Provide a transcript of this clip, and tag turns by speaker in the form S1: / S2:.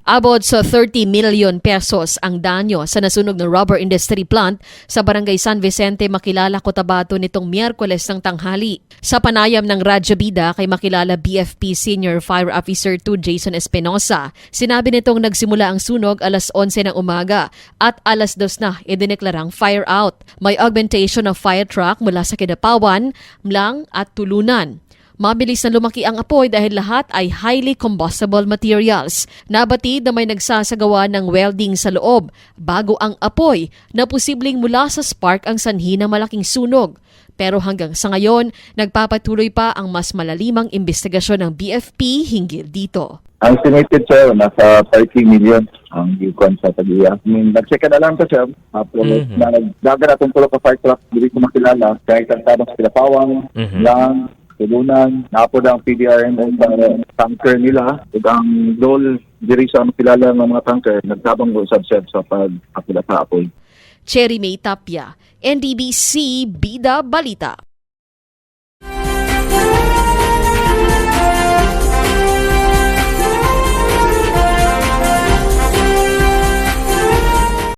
S1: Abot sa 30 million pesos ang danyo sa nasunog ng rubber industry plant sa Barangay San Vicente, Makilala, Cotabato nitong Miyerkules ng tanghali. Sa panayam ng Radyo Bida kay Makilala BFP Senior Fire Officer 2 Jason Espinosa, sinabi nitong nagsimula ang sunog alas 11 ng umaga at alas 2 na idineklarang fire out. May augmentation of fire truck mula sa Kidapawan, Mlang at Tulunan. Mabilis na lumaki ang apoy dahil lahat ay highly combustible materials. Nabatid na may nagsasagawa ng welding sa loob bago ang apoy na posibleng mula sa spark ang sanhi ng malaking sunog. Pero hanggang sa ngayon, nagpapatuloy pa ang mas malalimang investigasyon ng BFP hinggil dito.
S2: Ang estimated, sir, nasa 30 million ang yukon sa Tagiya. Nag-check na lang to, sir. Nagdagan atong tulo ka fire truck, dili ko makilala. Kahit ang tabang sa Kilapawang, lang, Tulunan, napod ang PDRM sa tanker nila. At ang dole, diri sa makilala ng mga tanker, nagtabang usab sa pag-apila sa apoy.
S1: Cherry May Tapia, NDBC Bida Balita.